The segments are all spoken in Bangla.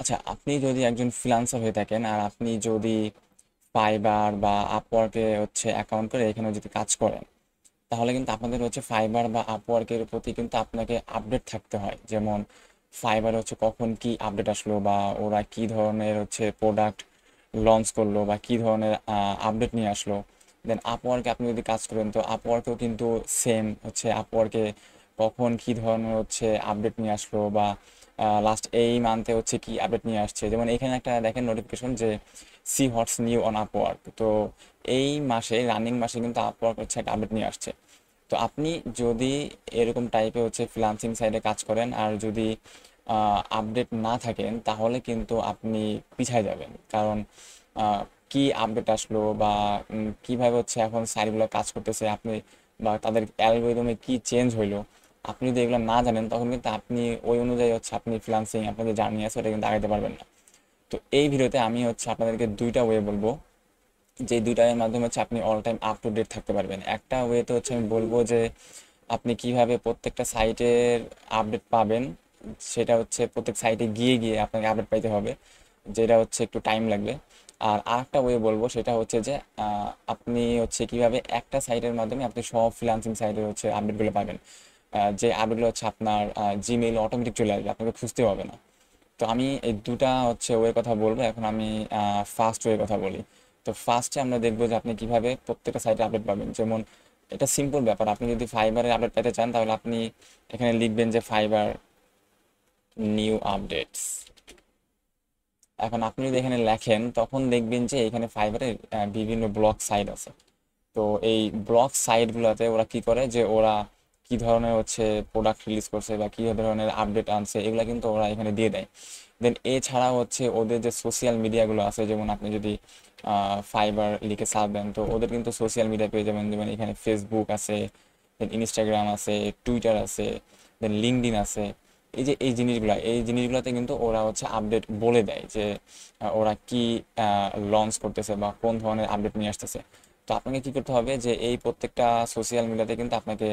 আচ্ছা, আপনি যদি একজন ফ্রিল্যান্সার হয়ে থাকেন আর আপনি যদি ফাইবার বা আপওয়ার্কে অ্যাকাউন্ট করে এখানে যদি কাজ করেন, তাহলে কিন্তু আপনাদের ফাইবার বা আপওয়ার্কের প্রতি কিন্তু আপনাকে আপডেট থাকতে হয়। যেমন ফাইবার কখন কি আপডেট আসলো, বা ওরা কি ধরনের প্রোডাক্ট লঞ্চ করলো, বা কি ধরনের আপডেট নিয়ে আসলো। দেন আপওয়ার্কে আপনি যদি কাজ করেন, তো আপওয়ার্কেও কিন্তু সেম আপওয়ার্কে কখন কি ধরনের আপডেট নিয়ে আসলো, বা লাস্ট এই মান্থে কি আপডেট নিয়ে আসছে। যেমন এখানে একটা দেখেন নোটিফিকেশন যে সি হটস নিউ অন আপওয়ার্ক। তো এই মাসে, রানিং মাসে কিন্তু আপওয়ার্ক একটা আপডেট নিয়ে আসছে। তো আপনি যদি এরকম টাইপে ফ্রিল্যান্সিং সাইডে কাজ করেন আর যদি আপডেট না থাকেন, তাহলে কিন্তু আপনি পিছায় যাবেন। কারণ আহ, কি আপডেট আসলো, বা কিভাবে এখন সাইটগুলো কাজ করতেছে, আপনি বা তাদের অ্যালগোরিদমে কি চেঞ্জ হইলো, আপনি যদি এগুলো না জানেন, তখন কিন্তু আপনি ওই অনুযায়ী আপনি ফ্রিল্যান্সিং আপনার যে জার্নি আছে ওটা কিন্তু আগাতে পারবেন না। তো এই ভিডিওতে আমি আপনাদেরকে দুইটা ওয়ে বলবো, যে দুইটা এর মাধ্যমে আপনি all time up to date থাকতে পারবেন। একটা ওয়েতে আমি বলবো যে আপনি কিভাবে প্রত্যেকটা সাইটের আপডেট পাবেন, সেটা প্রত্যেক সাইটে গিয়ে গিয়ে আপনাকে আপডেট পাইতে হবে, যেটা একটু টাইম লাগবে। আর আরেকটা ওয়ে বলবো, সেটা যে আপনি কিভাবে একটা সাইটের মাধ্যমে আপনি সব ফ্রিল্যান্সিং সাইটের আপডেটগুলো পাবেন। যে আপডেটগুলো জিমেইল অটোমেটিক চলে আসবে, আপনাকে খুঁজতে হবে না। তো আমি এই দুটা ওয়ের কথা বলবো। এখন আমি ফার্স্ট ওয়ের কথা বলি। তো ফার্স্টে আমরা দেখবো যে আপনি কিভাবে প্রত্যেকটা সাইটে আপডেট পাবেন। যেমন এটা সিম্পল ব্যাপার, আপনি যদি ফাইবারে আপডেট পেতে চান, তাহলে আপনি এখানে লিখবেন যে ফাইবার নিউ আপডেটস। এখন আপনি যদি এখানে লেখেন, তখন দেখবেন যে এখানে ফাইবারে বিভিন্ন ব্লগ সাইট আছে। তো এই ব্লগ সাইটগুলোতে ওরা কি করে, যে ওরা কি ধরনের প্রোডাক্ট রিলিজ করছে বা কি ধরনের আপডেট আনছে, এগুলা কিন্তু ওরা এখানে দিয়ে দেয়। দেন এছাড়া ওদের যে সোশ্যাল মিডিয়াগুলো আছে, যেমন আপনি যদি ফাইবার লিখে সার্চ দেন, তো ওদের কিন্তু সোশ্যাল মিডিয়া পেয়ে যাবেন। যেমন এখানে ফেসবুক আছে, দেন ইনস্টাগ্রাম আছে, টুইটার আছে, দেন লিঙ্কডইন আছে। এই জিনিসগুলোতে কিন্তু ওরা আপডেট বলে দেয় যে ওরা কি লঞ্চ করতেছে বা কোন ধরনের আপডেট নিয়ে আসতেছে। তো আপনাকে কি করতে হবে, যে এই প্রত্যেকটা সোশ্যাল মিডিয়াতে কিন্তু আপনাকে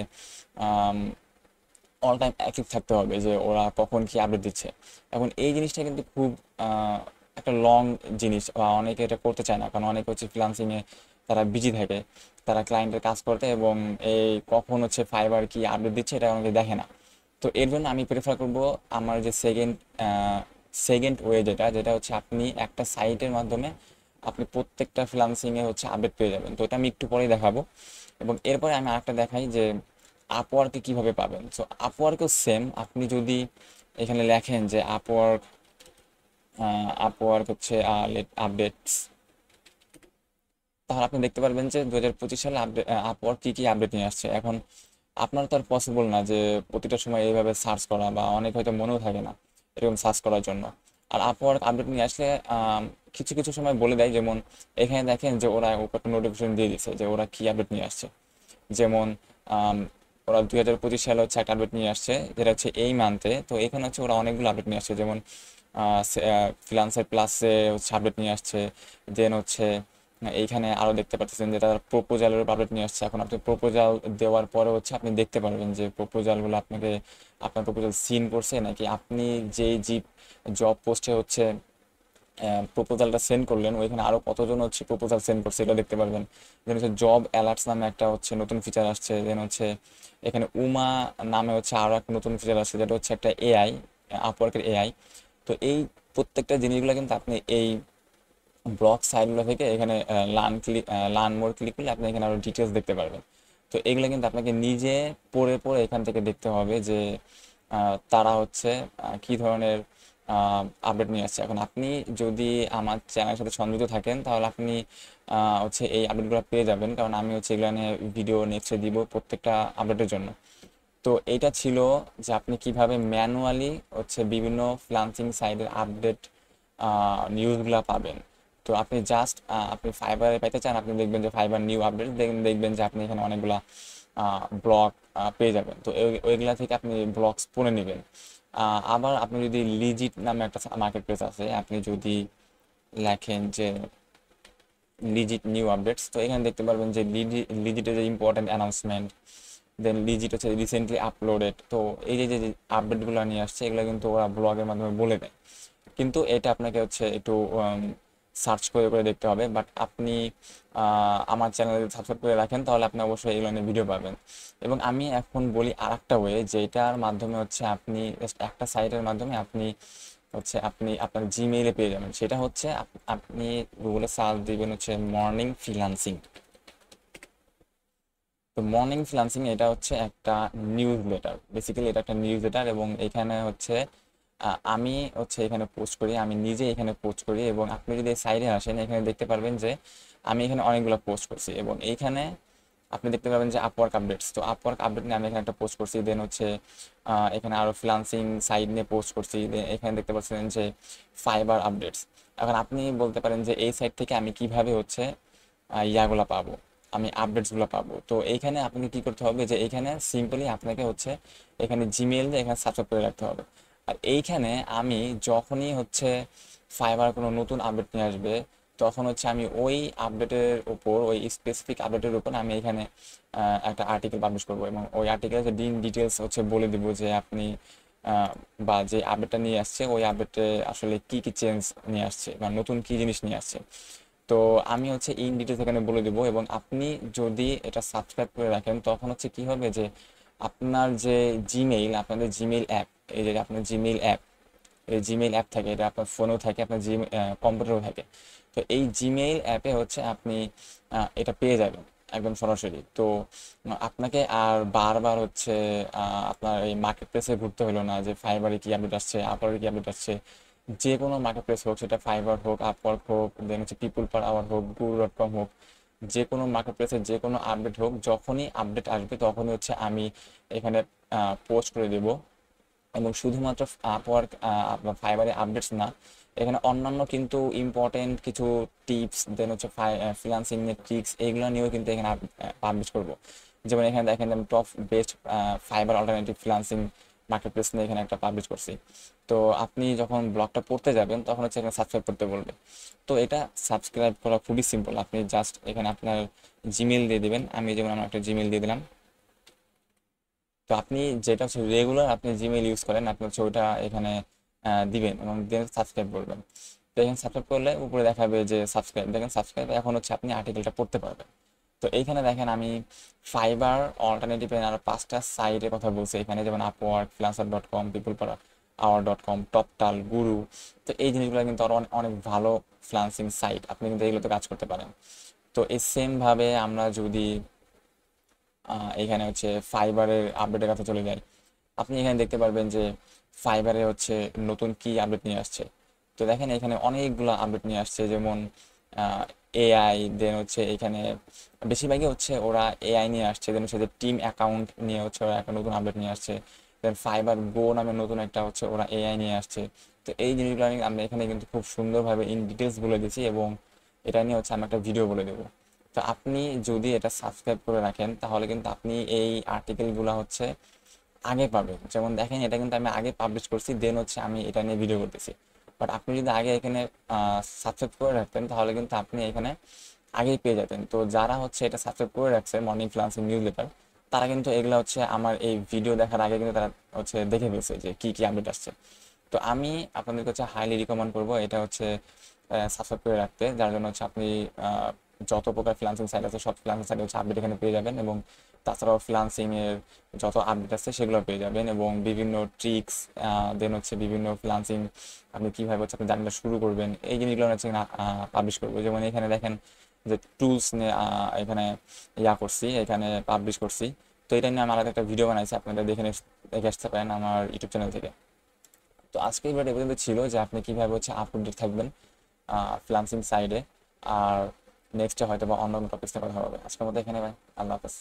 অল টাইম অ্যাক্টিভ থাকতে হবে, যে ওরা কখন কি আপডেট দিচ্ছে। এখন এই জিনিসটা কিন্তু খুব আহ, একটা লং জিনিস, বা অনেকে এটা করতে চায় না, কারণ অনেকে ফ্রিল্যান্সিংয়ে তারা বিজি থাকে, তারা ক্লায়েন্টের কাজ করতে, এবং এই কখন ফাইবার কি আপডেট দিচ্ছে এটা অনেকে দেখে না। তো এর জন্য আমি প্রেফার করব আমার যে সেকেন্ড ওয়ে, যেটা যেটা আপনি একটা সাইটের মাধ্যমে আপনি প্রত্যেকটা ফ্রিল্যান্সিংয়ে আপডেট পেয়ে যাবেন। তো এটা আমি একটু পরেই দেখাবো। এবং এরপরে আমি আরেকটা দেখাই যে আপওয়ার্কে কিভাবে পাবেন। সো আপওয়ার্কও সেম, আপনি যদি এখানে লেখেন যে আপওয়ার্ক আপওয়ার্ক আপডেটস, তাহলে আপনি দেখতে পারবেন যে 2025 সালে আপওয়ার্ক কি কি আপডেট নিয়ে আসছে। এখন আপনার তো আর পসিবল না যে প্রতিটা সময় এইভাবে সার্চ করা, বা অনেক হয়তো মনেও থাকে না এরকম সার্চ করার জন্য। আর আপওয়ার্ক আপডেট নিয়ে আসলে কিছু কিছু সময় বলে দেয়। যেমন এখানে দেখেন যে ওরা একটা নোটিফিকেশন দিয়ে দিচ্ছে যে ওরা কি আপডেট নিয়ে আসছে। যেমন আম, ওরা 2025 সালে একটা আপডেট নিয়ে আসছে, যেটা এই মান্থে। তো এখানে ওরা অনেকগুলো আপডেট নিয়ে আসছে। যেমন ফ্রিল্যান্সার প্লাসে আপডেট নিয়ে আসছে। দেন এইখানে আরো দেখতে পাচ্ছেন যে তারা প্রপোজালের আপডেট নিয়ে আসছে। এখন আপনি প্রপোজাল দেওয়ার পরে আপনি দেখতে পারবেন যে প্রপোজালগুলো আপনাকে, আপনার প্রপোজাল সিন করছে নাকি, আপনি যেই জব পোস্টে প্রপোজালটা সেন্ড করলেন, ওইখানে আরো কতজন প্রপোজাল সেন্ড করছে এটা দেখতে পারবেন। দেন জব অ্যালার্টস নামে একটা নতুন ফিচার আসছে। দেন এখানে উমা নামে আরো একটা নতুন ফিচার আসছে, যেটা একটা এআই, আপওয়ার্কের এআই। তো এই প্রত্যেকটা জিনিসগুলো কিন্তু আপনি এই ব্লগ সাইটগুলো থেকে এখানে লার্ন মোর ক্লিক করলে আপনি এখানে আরো ডিটেলস দেখতে পারবেন। তো এগুলো কিন্তু আপনাকে নিজে পড়ে পড়ে এখান থেকে দেখতে হবে যে তারা কি ধরনের আপডেট নিয়ে আসছে। এখন আপনি যদি আমার চ্যানেলের সাথে সংযুক্ত থাকেন, তাহলে আপনি এই আপডেটগুলো পেয়ে যাবেন, কারণ আমি এগুলো নিয়ে ভিডিও নেক্সটে দিব প্রত্যেকটা আপডেটের জন্য। তো এইটা ছিল যে আপনি কিভাবে ম্যানুয়ালি বিভিন্ন ফ্রিল্যান্সিং সাইটের আপডেট নিউজগুলো পাবেন। তো আপনি জাস্ট আপনি ফাইবারে পাইতে চান, আপনি দেখবেন যে ফাইবার নিউ আপডেট, দেখবেন যে আপনি এখানে অনেকগুলা ব্লগ পেয়ে যাবেন। তো ওইগুলা থেকে আপনি ব্লগস পড়ে নেবেন। আবার আপনি যদি লিজিট নামে একটা মার্কেট প্লেস আছে, আপনি যদি লেখেন যে লিজিট নিউ আপডেটস, তো এখানে দেখতে পারবেন যে লিজিটের যে ইম্পর্টেন্ট অ্যানাউন্সমেন্ট, দেন লিজিট রিসেন্টলি আপলোডেড। তো এই যে যে আপডেটগুলো নিয়ে আসছে, এগুলো কিন্তু ওরা ব্লগের মাধ্যমে বলে দেয়। কিন্তু এটা আপনাকে হচ্ছে একটু সার্চ করে করে দেখতে হবে। বাট আপনি আমার চ্যানেলে সাবস্ক্রাইব করে রাখেন, তাহলে আপনি অবশ্যই এই ধরনের ভিডিও পাবেন। এবং আমি এখন বলি আরেকটা ওয়ে, যেটার মাধ্যমে হচ্ছে আপনি just একটা সাইটের মাধ্যমে আপনি হচ্ছে আপনি আপনার জিমেইলে পেয়ে যাবেন। সেটা হচ্ছে আপনি গুগলে সার্চ দিবেন হচ্ছে মর্নিং ফ্রিল্যান্সিং। তো মর্নিং ফ্রিল্যান্সিং এটা হচ্ছে একটা নিউজ লেটার, বেসিক্যালি এটা একটা নিউজ লেটার। এবং এখানে হচ্ছে আমি হচ্ছে এখানে পোস্ট করি, আমি নিজে এখানে পোস্ট করি। এবং আপনি যদি এই সাইডে আসেন, এখানে দেখতে পারবেন যে আমি এখানে অনেকগুলো পোস্ট করছি। এবং এইখানে আপনি দেখতে পাবেন যে আপওয়ার্ক আপডেটস, তো আপওয়ার্ক আপডেট নিয়ে আমি এখানে একটা পোস্ট করছি। দেন হচ্ছে এখানে আরও ফ্রিল্যান্সিং সাইট নিয়ে পোস্ট করছি। দেন এখানে দেখতে পাচ্ছেন যে ফাইবার আপডেটস। এখন আপনি বলতে পারেন যে এই সাইট থেকে আমি কিভাবে হচ্ছে ইয়াগুলো পাবো, আমি আপডেটসগুলো পাবো। তো এইখানে আপনাকে কি করতে হবে, যে এইখানে সিম্পলি আপনাকে হচ্ছে এখানে জিমেইল দিয়ে এখানে সাবস্ক্রাইব করে রাখতে হবে। আর এইখানে আমি যখনই হচ্ছে ফাইবার কোনো নতুন আপডেট নিয়ে আসবে, তখন হচ্ছে আমি ওই আপডেটের উপর, ওই স্পেসিফিক আপডেটের উপর আমি এখানে একটা আর্টিকেল পাবলিশ করবো। এবং ওই আর্টিকেলের ডিটেলস হচ্ছে বলে দিব যে আপনি বা যে আপডেটটা নিয়ে আসছে ওই আপডেটে আসলে কি কি চেঞ্জ নিয়ে আসছে বা নতুন কি জিনিস নিয়ে আসছে। তো আমি হচ্ছে ইন ডিটেলস এখানে বলে দেবো। এবং আপনি যদি এটা সাবস্ক্রাইব করে রাখেন, তখন হচ্ছে কি হবে যে আপনার যে জিমেইল, আপনাদের জিমেইল অ্যাপ, এই যে আপনার জিমেইল অ্যাপ, এই জিমেইল অ্যাপ থাকে, এটা আপনার ফোনেও থাকে, আপনার কম্পিউটারেও থাকে। তো এই জিমেইল অ্যাপে হচ্ছে আপনি এটা পেয়ে যাবেন একদম সরাসরি। তো আপনাকে আর বারবার হচ্ছে আপনার এই মার্কেট প্লেসে ঘুরতে হলো না, যে ফাইবারে কি আপডেট আসছে, আপওয়ার্কে কি আপডেট আসছে। যে কোনো মার্কেট প্লেস হোক, সেটা ফাইবার হোক, আপওয়ার্ক হোক, দেন হচ্ছে পিপুল পার আওয়ার হোক, guru.com হোক, যে কোনো মার্কেট প্লেসে যে কোনো আপডেট হোক, যখনই আপডেট আসবে তখনই হচ্ছে আমি এখানে পোস্ট করে দেবো। এবং শুধুমাত্র আপওয়ার্ক বা ফাইবারে আপডেটস না, এখানে অন্যান্য কিন্তু ইম্পর্টেন্ট কিছু টিপস, দেন হচ্ছে ফ্রিল্যান্সিং এর ট্রিক্স, এইগুলো নিয়েও কিন্তু এখানে পাবলিশ করব। যেমন এখানে দেখেন আমি top best fibre alternative freelancing market place নিয়ে এখানে একটা পাবলিশ করছি। তো আপনি যখন ব্লগটা পড়তে যাবেন, তখন হচ্ছে এখানে সাবস্ক্রাইব করতে বলবে। তো এটা সাবস্ক্রাইব করা খুবই সিম্পল, আপনি জাস্ট এখানে আপনার জিমেল দিয়ে দিবেন। আমি যেমন আমার একটা জিমেল দিয়ে দিলাম। তো আপনি যেটা হচ্ছে রেগুলার আপনি জিমেইল ইউজ করেন, আপনি হচ্ছে ওইটা এখানে দিবেন এবং দেন সাবস্ক্রাইব করবেন। তো এখানে সাবস্ক্রাইব করলে উপরে দেখাবে যে সাবস্ক্রাইব, দেখেন সাবস্ক্রাইব। এখন হচ্ছে আপনি আর্টিকেলটা পড়তে পারবেন। তো এইখানে দেখেন আমি ফাইবার অল্টারনেটিভের আরো 5টা সাইটের কথা বলছি এখানে, যেমন আপওয়ার্ক, ফ্রিল্যান্সার.com, পিপল পার আওয়ার.com, টপটাল, গুরু। তো এই জিনিসগুলো কিন্তু আরো অনেক অনেক ভালো ফ্রিল্যান্সিং সাইট, আপনি কিন্তু এগুলোতে কাজ করতে পারেন। তো এই সেম ভাবে আমরা যদি এখানে হচ্ছে ফাইবারের আপডেটের কাছে চলে যাই, আপনি এখানে দেখতে পারবেন যে ফাইবারে হচ্ছে নতুন কি আপডেট নিয়ে আসছে। তো দেখেন এখানে অনেকগুলো আপডেট নিয়ে আসছে, যেমন এআই, দেন হচ্ছে এখানে বেশিরভাগই হচ্ছে ওরা এআই নিয়ে আসছে। দেন হচ্ছে যে টিম অ্যাকাউন্ট নিয়ে হচ্ছে ওরা একটা নতুন আপডেট নিয়ে আসছে। দেন ফাইবার গো নামে নতুন একটা হচ্ছে ওরা এআই নিয়ে আসছে। তো এই জিনিসগুলো আমরা এখানে কিন্তু খুব সুন্দরভাবে ইন ডিটেলস বলে দিয়েছি, এবং এটা নিয়ে হচ্ছে আমি একটা ভিডিও বলে দেবো। তো আপনি যদি এটা সাবস্ক্রাইব করে রাখেন, তাহলে কিন্তু আপনি এই আর্টিকেলগুলো হচ্ছে আগে পাবেন। যেমন দেখেন এটা কিন্তু আমি আগে পাবলিশ করছি, দেন হচ্ছে আমি এটা নিয়ে ভিডিও করতেছি। বাট আপনি যদি আগে এখানে সাবস্ক্রাইব করে রাখতেন, তাহলে কিন্তু আপনি এখানে আগেই পেয়ে যেতেন। তো যারা হচ্ছে এটা সাবস্ক্রাইব করে রাখছে মর্নিং ফ্রিল্যান্সিং নিউজ লেটার, তারা কিন্তু এগুলো হচ্ছে আমার এই ভিডিও দেখার আগে কিন্তু তারা হচ্ছে দেখে ফেলছে যে কি কি আপডেট আসছে। তো আমি আপনাদেরকে হচ্ছে হাইলি রিকমেন্ড করবো এটা হচ্ছে সাবস্ক্রাইব করে রাখতে, যার জন্য হচ্ছে আপনি যত প্রকার ফ্রিল্যান্সিং সাইট আছে সব ফ্রিল্যান্সিং সাইটে হচ্ছে আপডেট এখানে পেয়ে যাবেন। এবং তাছাড়াও ফ্রিল্যান্সিং এর যত আপডেট আছে সেগুলো পেয়ে যাবেন, এবং বিভিন্ন ট্রিক্স, দেন হচ্ছে বিভিন্ন ফ্রিল্যান্সিং আপনি কীভাবে হচ্ছে আপনি জার্নিটা শুরু করবেন, এই জিনিসগুলো হচ্ছে পাবলিশ করবো। যেমন এখানে দেখেন যে টুলস নিয়ে এখানে করছি, এখানে পাবলিশ করছি। তো এটা নিয়ে আমি আলাদা একটা ভিডিও বানাইছি, আপনারা দেখে আসতে পারেন আমার ইউটিউব চ্যানেল থেকে। তো আজকে এই ভিডিওটা পর্যন্ত ছিল যে আপনি কীভাবে হচ্ছে আপডেট থাকবেন ফ্রিল্যান্সিং সাইডে। আর নেক্সটে হয়তো বা অন্য কোনো টপিক্সে কথা হবে। আজকের মতো এখানে, ভাই, আল্লাহ হাফেজ।